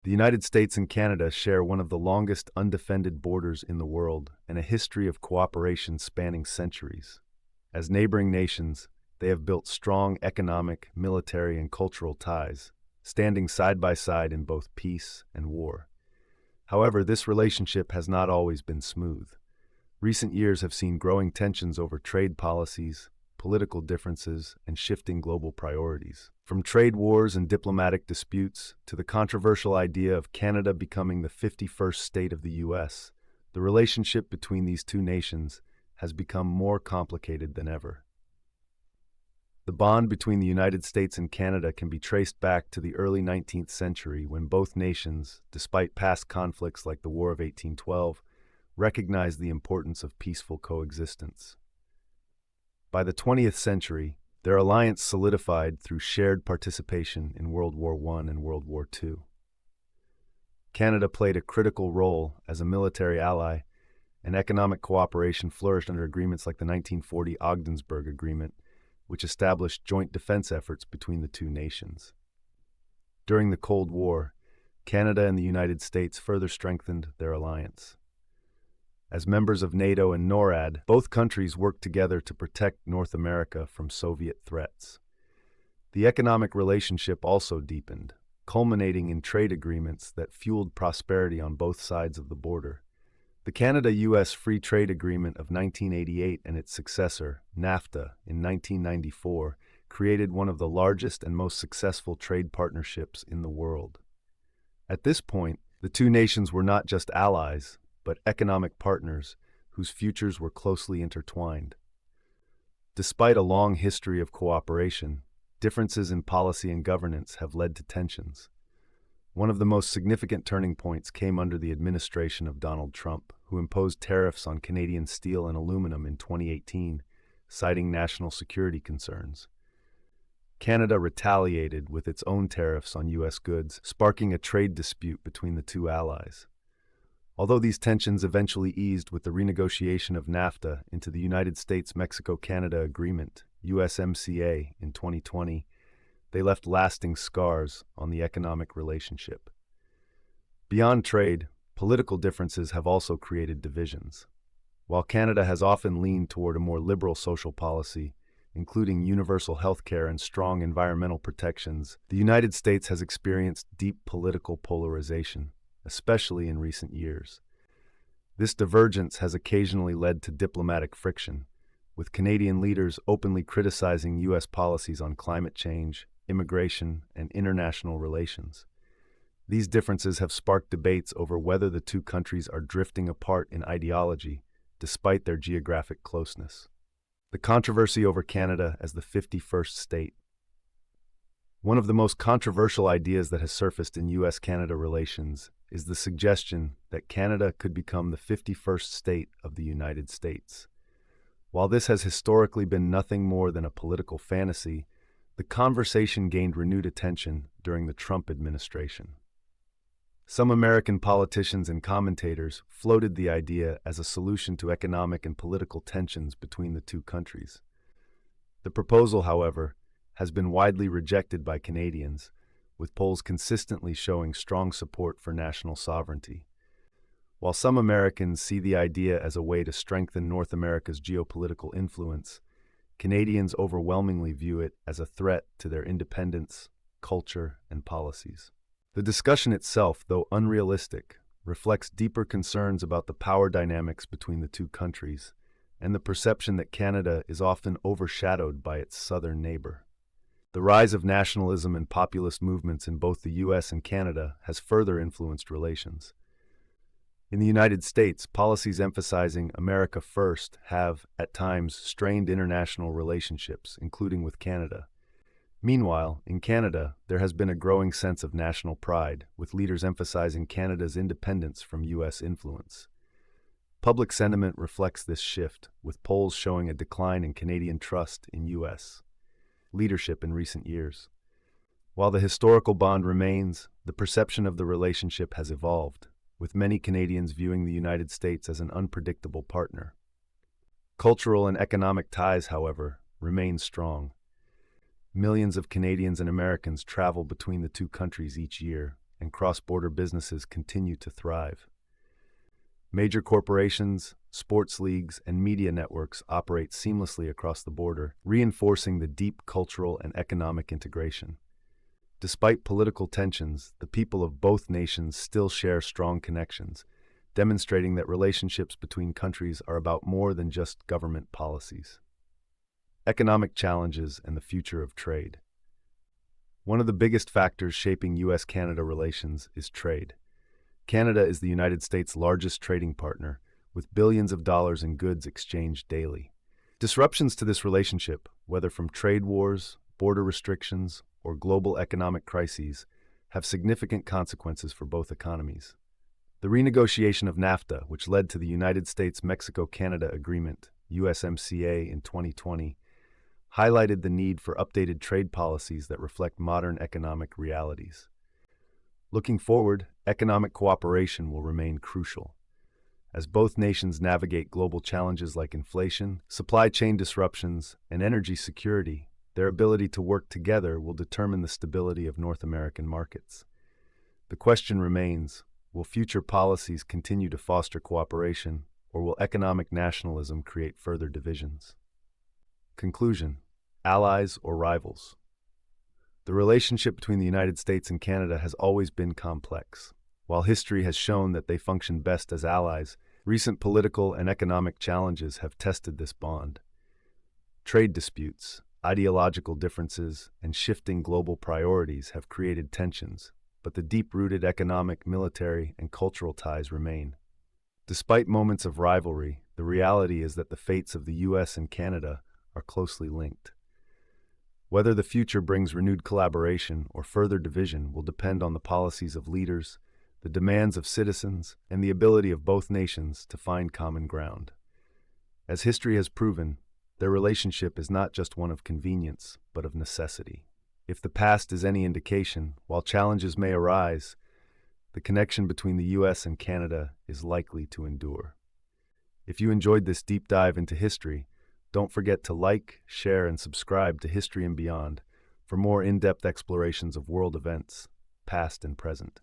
The United States and Canada share one of the longest undefended borders in the world and a history of cooperation spanning centuries. As neighboring nations, they have built strong economic, military, and cultural ties, standing side by side in both peace and war. However, this relationship has not always been smooth. Recent years have seen growing tensions over trade policies, political differences, and shifting global priorities. From trade wars and diplomatic disputes to the controversial idea of Canada becoming the 51st state of the U.S., the relationship between these two nations has become more complicated than ever. The bond between the United States and Canada can be traced back to the early 19th century when both nations, despite past conflicts like the War of 1812, recognized the importance of peaceful coexistence. By the 20th century, their alliance solidified through shared participation in World War I and World War II. Canada played a critical role as a military ally, and economic cooperation flourished under agreements like the 1940 Ogdensburg Agreement, which established joint defense efforts between the two nations. During the Cold War, Canada and the United States further strengthened their alliance. As members of NATO and NORAD, both countries worked together to protect North America from Soviet threats. The economic relationship also deepened, culminating in trade agreements that fueled prosperity on both sides of the border. The Canada-US Free Trade Agreement of 1988 and its successor, NAFTA, in 1994, created one of the largest and most successful trade partnerships in the world. At this point, the two nations were not just allies, but economic partners whose futures were closely intertwined. Despite a long history of cooperation, differences in policy and governance have led to tensions. One of the most significant turning points came under the administration of Donald Trump, who imposed tariffs on Canadian steel and aluminum in 2018, citing national security concerns. Canada retaliated with its own tariffs on U.S. goods, sparking a trade dispute between the two allies. Although these tensions eventually eased with the renegotiation of NAFTA into the United States-Mexico-Canada Agreement, USMCA, in 2020, they left lasting scars on the economic relationship. Beyond trade, political differences have also created divisions. While Canada has often leaned toward a more liberal social policy, including universal health care and strong environmental protections, the United States has experienced deep political polarization, especially in recent years. This divergence has occasionally led to diplomatic friction, with Canadian leaders openly criticizing U.S. policies on climate change, immigration, and international relations. These differences have sparked debates over whether the two countries are drifting apart in ideology, despite their geographic closeness. The controversy over Canada as the 51st state. One of the most controversial ideas that has surfaced in U.S.-Canada relations is the suggestion that Canada could become the 51st state of the United States. While this has historically been nothing more than a political fantasy, the conversation gained renewed attention during the Trump administration. Some American politicians and commentators floated the idea as a solution to economic and political tensions between the two countries. The proposal, however, has been widely rejected by Canadians, with polls consistently showing strong support for national sovereignty. While some Americans see the idea as a way to strengthen North America's geopolitical influence, Canadians overwhelmingly view it as a threat to their independence, culture, and policies. The discussion itself, though unrealistic, reflects deeper concerns about the power dynamics between the two countries and the perception that Canada is often overshadowed by its southern neighbor. The rise of nationalism and populist movements in both the U.S. and Canada has further influenced relations. In the United States, policies emphasizing America first have, at times, strained international relationships, including with Canada. Meanwhile, in Canada, there has been a growing sense of national pride, with leaders emphasizing Canada's independence from U.S. influence. Public sentiment reflects this shift, with polls showing a decline in Canadian trust in U.S. leadership in recent years. While the historical bond remains, the perception of the relationship has evolved, with many Canadians viewing the United States as an unpredictable partner. Cultural and economic ties, however, remain strong. Millions of Canadians and Americans travel between the two countries each year, and cross-border businesses continue to thrive. Major corporations, sports leagues, and media networks operate seamlessly across the border, reinforcing the deep cultural and economic integration. Despite political tensions, the people of both nations still share strong connections, demonstrating that relationships between countries are about more than just government policies. Economic challenges and the future of trade. One of the biggest factors shaping U.S.-Canada relations is trade. Canada is the United States' largest trading partner, with billions of dollars in goods exchanged daily. Disruptions to this relationship, whether from trade wars, border restrictions, or global economic crises, have significant consequences for both economies. The renegotiation of NAFTA, which led to the United States-Mexico-Canada Agreement, USMCA, in 2020, highlighted the need for updated trade policies that reflect modern economic realities. Looking forward, economic cooperation will remain crucial. As both nations navigate global challenges like inflation, supply chain disruptions, and energy security, their ability to work together will determine the stability of North American markets. The question remains, will future policies continue to foster cooperation, or will economic nationalism create further divisions? Conclusion: allies or rivals? The relationship between the United States and Canada has always been complex. While history has shown that they function best as allies, recent political and economic challenges have tested this bond. Trade disputes, ideological differences, and shifting global priorities have created tensions, but the deep-rooted economic, military, and cultural ties remain. Despite moments of rivalry, the reality is that the fates of the U.S. and Canada are closely linked. Whether the future brings renewed collaboration or further division will depend on the policies of leaders, the demands of citizens, and the ability of both nations to find common ground. As history has proven, their relationship is not just one of convenience, but of necessity. If the past is any indication, while challenges may arise, the connection between the U.S. and Canada is likely to endure. If you enjoyed this deep dive into history, don't forget to like, share, and subscribe to History and Beyond for more in-depth explorations of world events, past and present.